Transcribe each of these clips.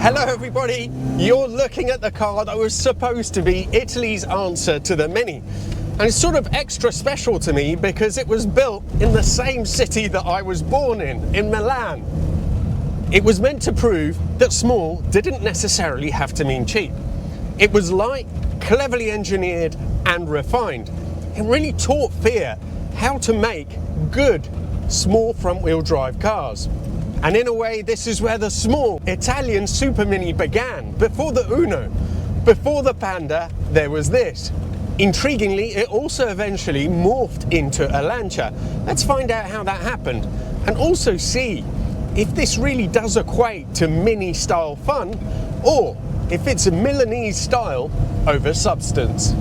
Hello everybody, you're looking at the car that was supposed to be Italy's answer to the Mini. And it's sort of extra special to me because it was built in the same city that I was born in Milan. It was meant to prove that small didn't necessarily have to mean cheap. It was light, cleverly engineered and refined. It really taught Fiat how to make good, small front-wheel drive cars. And in a way, this is where the small Italian Super Mini began. Before the Uno, before the Panda, there was this. Intriguingly, it also eventually morphed into a Lancia. Let's find out how that happened and also see if this really does equate to Mini style fun or if it's a Milanese style over substance.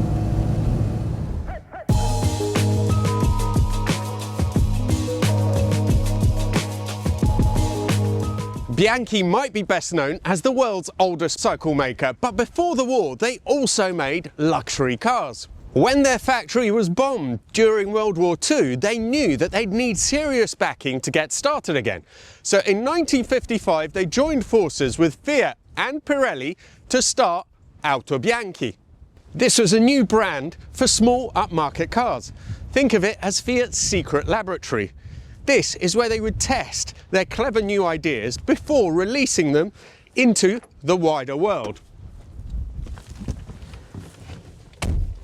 Bianchi might be best known as the world's oldest cycle maker, but before the war they also made luxury cars. When their factory was bombed during World War II, they knew that they'd need serious backing to get started again. So in 1955 they joined forces with Fiat and Pirelli to start Autobianchi. This was a new brand for small upmarket cars. Think of it as Fiat's secret laboratory. This is where they would test their clever new ideas before releasing them into the wider world.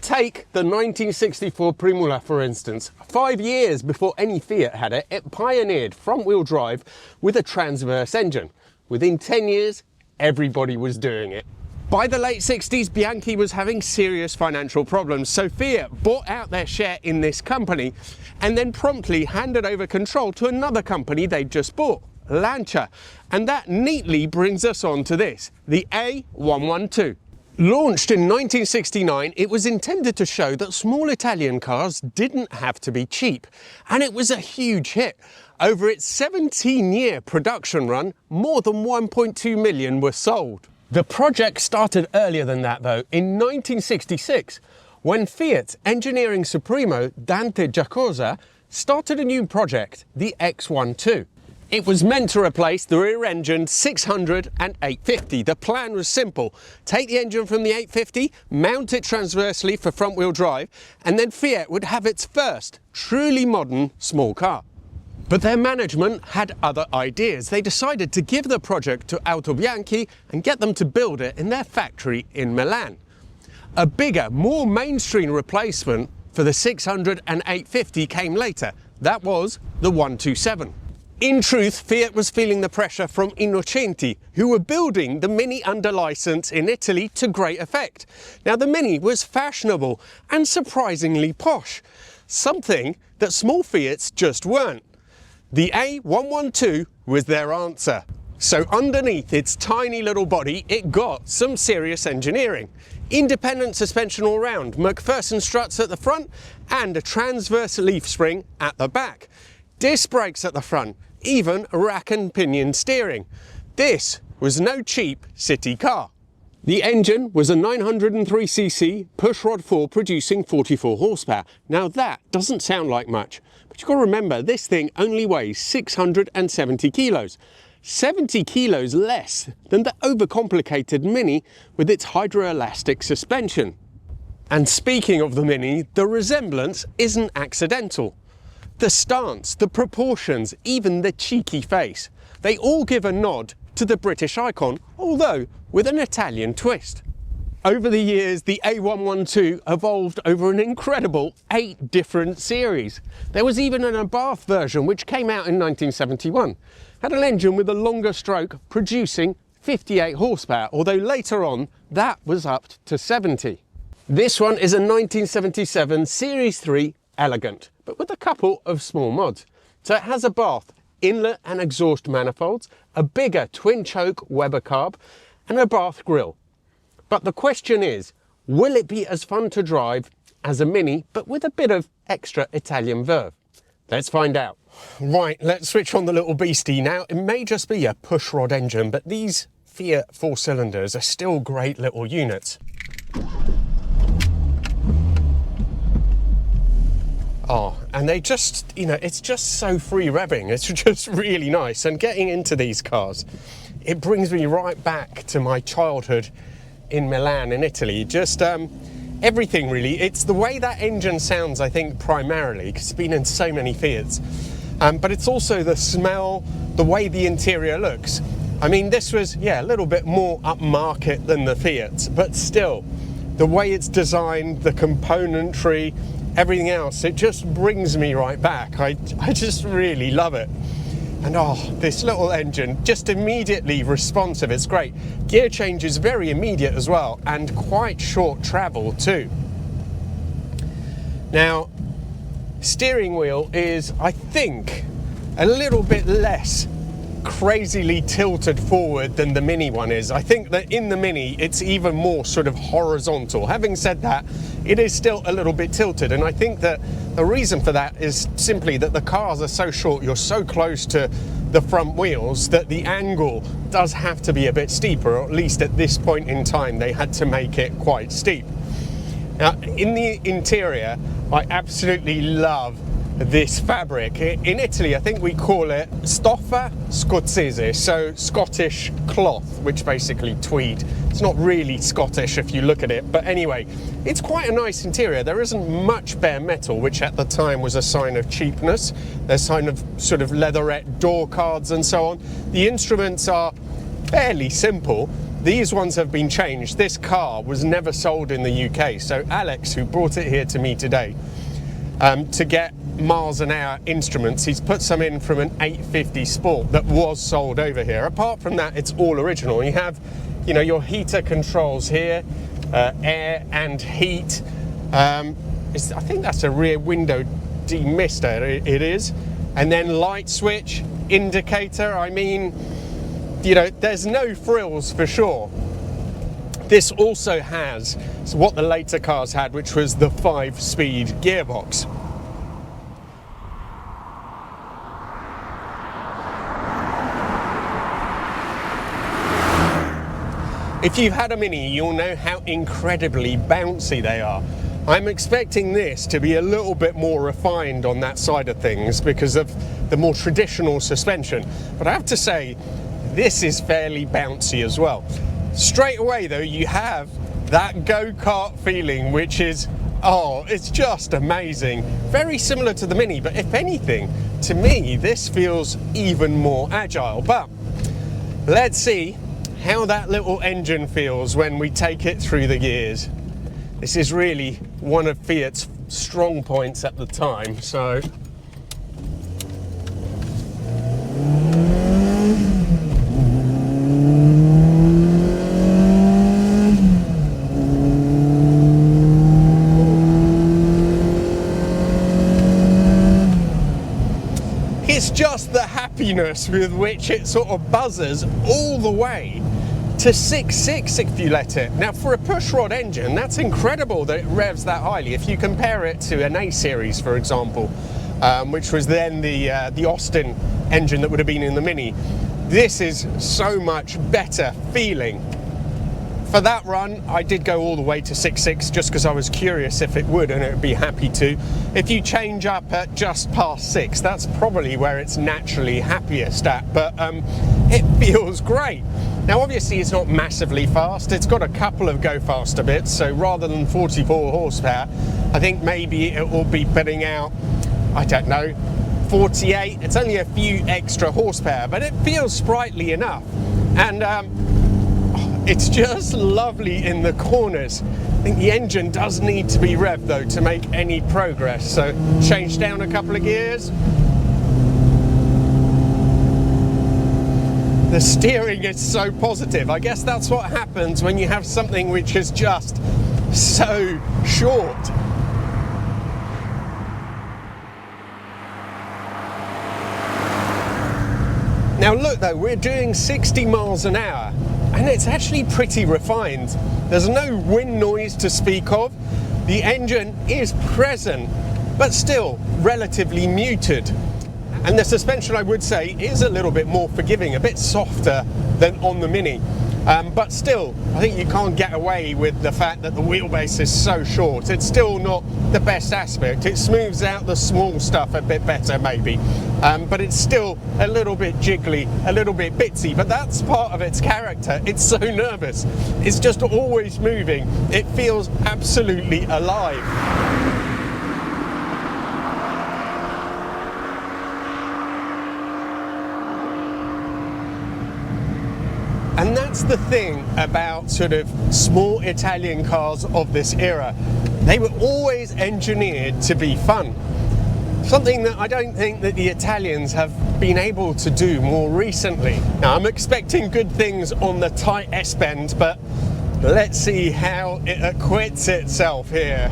Take the 1964 Primula for instance. 5 years before any Fiat had it, it pioneered front-wheel drive with a transverse engine. Within 10 years, everybody was doing it. By the late 60s, Bianchi was having serious financial problems, so Fiat bought out their share in this company and then promptly handed over control to another company they'd just bought, Lancia. And that neatly brings us on to this, the A112. Launched in 1969, it was intended to show that small Italian cars didn't have to be cheap. And it was a huge hit. Over its 17-year production run, more than 1.2 million were sold. The project started earlier than that though, in 1966, when Fiat's engineering supremo Dante Giacosa started a new project, the X12. It was meant to replace the rear-engined 600 and 850. The plan was simple: take the engine from the 850, mount it transversely for front-wheel drive, and then Fiat would have its first truly modern small car. But their management had other ideas. They decided to give the project to Autobianchi and get them to build it in their factory in Milan. A bigger, more mainstream replacement for the 600 and 850 came later. That was the 127. In truth, Fiat was feeling the pressure from Innocenti, who were building the Mini under license in Italy to great effect. Now, the Mini was fashionable and surprisingly posh, something that small Fiats just weren't. The A112 was their answer. So underneath its tiny little body, it got some serious engineering. Independent suspension all round, McPherson struts at the front and a transverse leaf spring at the back. Disc brakes at the front, even rack and pinion steering. This was no cheap city car. The engine was a 903cc pushrod 4 producing 44 horsepower. Now that doesn't sound like much, but you've got to remember this thing only weighs 670 kilos. 70 kilos less than the overcomplicated Mini with its hydroelastic suspension. And speaking of the Mini, the resemblance isn't accidental. The stance, the proportions, even the cheeky face, they all give a nod to the British icon, although with an Italian twist. Over the years, the A112 evolved over an incredible 8 different series. There was even an Abarth version which came out in 1971. Had an engine with a longer stroke producing 58 horsepower, although later on that was upped to 70. This one is a 1977 Series 3 Elegant, but with a couple of small mods. So it has a Abarth inlet and exhaust manifolds, a bigger twin choke Weber carb, and a Abarth grille. But the question is, will it be as fun to drive as a Mini, but with a bit of extra Italian verve? Let's find out. Right, let's switch on the little beastie. Now, it may just be a pushrod engine, but these Fiat 4-cylinders are still great little units. Oh, and they just, you know, it's just so free revving. It's just really nice. And getting into these cars it brings me right back to my childhood in Milan in Italy. Just everything really. It's the way that engine sounds, I think, primarily, because it's been in so many Fiats. But it's also the smell, the way the interior looks. I mean, this was, yeah, a little bit more upmarket than the Fiat, but still, the way it's designed, the componentry, everything else, it just brings me right back. I just really love it. And oh, this little engine, just immediately responsive, it's great. Gear change is very immediate as well, and quite short travel too. Now, steering wheel is, I think, a little bit less crazily tilted forward than the Mini one is. I think that in the Mini it's even more sort of horizontal. Having said that, it is still a little bit tilted, and I think that the reason for that is simply that the cars are so short, you're so close to the front wheels, that the angle does have to be a bit steeper, or at least at this point in time they had to make it quite steep. Now, in the interior, I absolutely love this fabric. In Italy, I think we call it stoffa scozzese, so Scottish cloth, which basically tweed. It's not really Scottish if you look at it, but anyway, it's quite a nice interior. There isn't much bare metal, which at the time was a sign of cheapness. There's a sign of sort of leatherette door cards and so on. The instruments are fairly simple. These ones have been changed. This car was never sold in the UK, so Alex, who brought it here to me today, to get miles an hour instruments, he's put some in from an 850 Sport that was sold over here. Apart from that, it's all original. You have, you know, your heater controls here, air and heat. I think that's a rear window demister, it is. And then light switch, indicator. I mean, you know, there's no frills for sure. This also has what the later cars had, which was the 5-speed gearbox. If you've had a Mini, you'll know how incredibly bouncy they are. I'm expecting this to be a little bit more refined on that side of things because of the more traditional suspension. But I have to say, this is fairly bouncy as well. Straight away though, you have that go-kart feeling, which is, oh, it's just amazing. Very similar to the Mini, but if anything, to me, this feels even more agile. But let's see how that little engine feels when we take it through the gears. This is really one of Fiat's strong points at the time, so. It's just the happiness with which it sort of buzzes all the way to 6.6 if you let it. Now, for a pushrod engine, that's incredible that it revs that highly. If you compare it to an A series, for example, which was then the Austin engine that would have been in the Mini, this is so much better feeling. For that run, I did go all the way to 6.6 just because I was curious if it would, and it would be happy to. If you change up at just past 6, that's probably where it's naturally happiest at, but it feels great. Now obviously it's not massively fast, it's got a couple of go faster bits, so rather than 44 horsepower, I think maybe it will be putting out, I don't know, 48. It's only a few extra horsepower, but it feels sprightly enough. And it's just lovely in the corners. I think the engine does need to be revved though to make any progress, so change down a couple of gears. The steering is so positive. I guess that's what happens when you have something which is just so short. Now look though, we're doing 60 miles an hour and it's actually pretty refined. There's no wind noise to speak of. The engine is present, but still relatively muted. And the suspension, I would say, is a little bit more forgiving, a bit softer than on the Mini. But still, I think you can't get away with the fact that the wheelbase is so short. It's still not the best aspect. It smooths out the small stuff a bit better maybe, but it's still a little bit jiggly, a little bit bitsy, but that's part of its character. It's so nervous. It's just always moving. It feels absolutely alive. And that's the thing about sort of small Italian cars of this era. They were always engineered to be fun. Something that I don't think that the Italians have been able to do more recently. Now, I'm expecting good things on the tight S-bend, but let's see how it acquits itself here.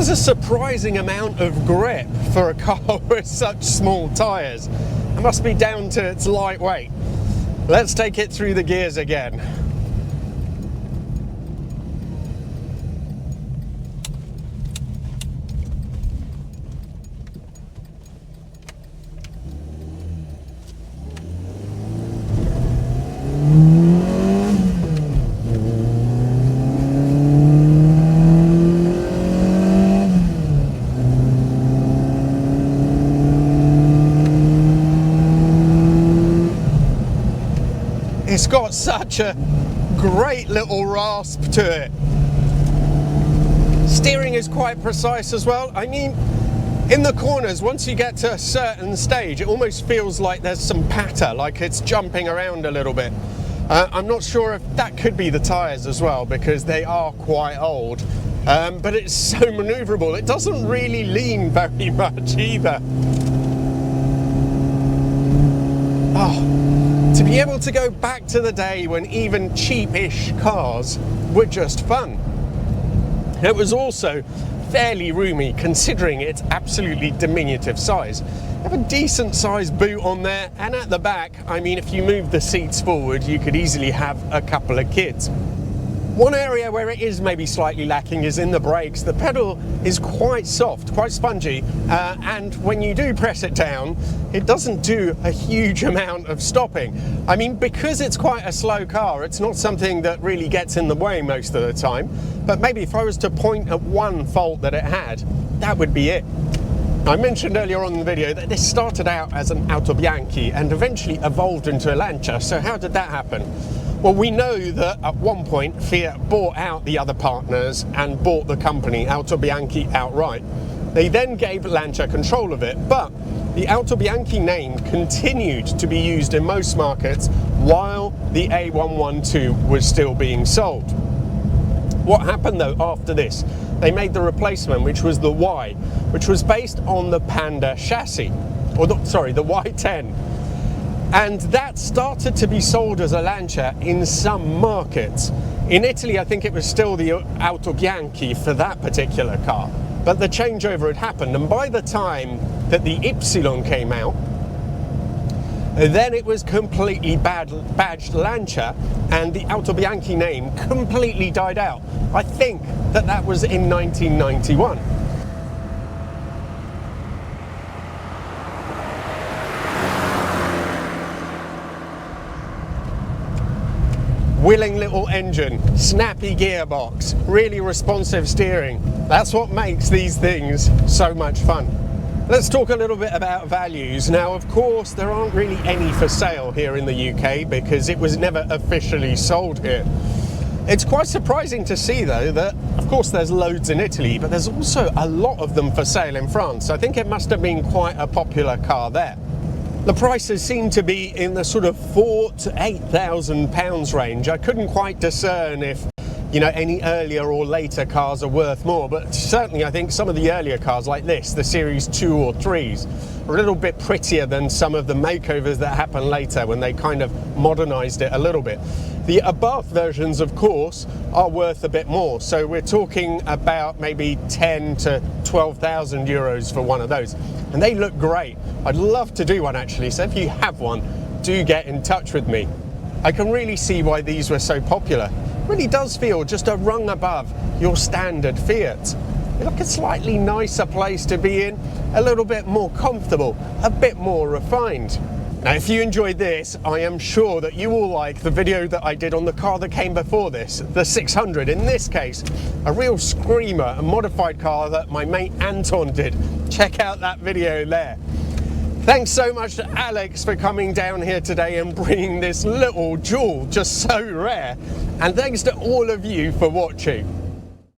A surprising amount of grip for a car with such small tyres. It must be down to its lightweight. Let's take it through the gears again. It's got such a great little rasp to it. Steering is quite precise as well. I mean, in the corners, once you get to a certain stage, it almost feels like there's some patter, like it's jumping around a little bit. I'm not sure if that could be the tyres as well, because they are quite old. But it's so manoeuvrable. It doesn't really lean very much either. Oh. To be able to go back to the day when even cheapish cars were just fun. It was also fairly roomy considering its absolutely diminutive size. You have a decent sized boot on there, and at the back, I mean, if you move the seats forward, you could easily have a couple of kids. One area where it is maybe slightly lacking is in the brakes. The pedal is quite soft, quite spongy, and when you do press it down, it doesn't do a huge amount of stopping. I mean, because it's quite a slow car, it's not something that really gets in the way most of the time, but maybe if I was to point at one fault that it had, that would be it. I mentioned earlier on in the video that this started out as an Autobianchi and eventually evolved into a Lancia. So how did that happen? Well, we know that at one point Fiat bought out the other partners and bought the company Autobianchi outright. They then gave Lancia control of it, but the Autobianchi name continued to be used in most markets while the A112 was still being sold. What happened though after this? They made the replacement, which was the Y, which was based on the Panda chassis, or the Y10. And that started to be sold as a Lancia in some markets. In Italy, I think it was still the Autobianchi for that particular car. But the changeover had happened, and by the time that the Y came out, then it was completely badged Lancia, and the Autobianchi name completely died out. I think that that was in 1991. Willing little engine, snappy gearbox, really responsive steering. That's what makes these things so much fun. Let's talk a little bit about values. Now, of course, there aren't really any for sale here in the UK because it was never officially sold here. It's quite surprising to see, though, that, of course, there's loads in Italy, but there's also a lot of them for sale in France. I think it must have been quite a popular car there. The prices seem to be in the sort of £4,000 to £8,000 range. I couldn't quite discern if, you know, any earlier or later cars are worth more, but certainly I think some of the earlier cars like this, the Series 2 or 3s, are a little bit prettier than some of the makeovers that happened later when they kind of modernized it a little bit. The above versions, of course, are worth a bit more. So we're talking about maybe 10 to 12,000 euros for one of those. And they look great. I'd love to do one actually. So if you have one, do get in touch with me. I can really see why these were so popular. It really does feel just a rung above your standard Fiat. It's like a slightly nicer place to be in, a little bit more comfortable, a bit more refined. Now, if you enjoyed this, I am sure that you will like the video that I did on the car that came before this, the 600. In this case, a real screamer, a modified car that my mate Anton did. Check out that video there. Thanks so much to Alex for coming down here today and bringing this little jewel, just so rare. And thanks to all of you for watching.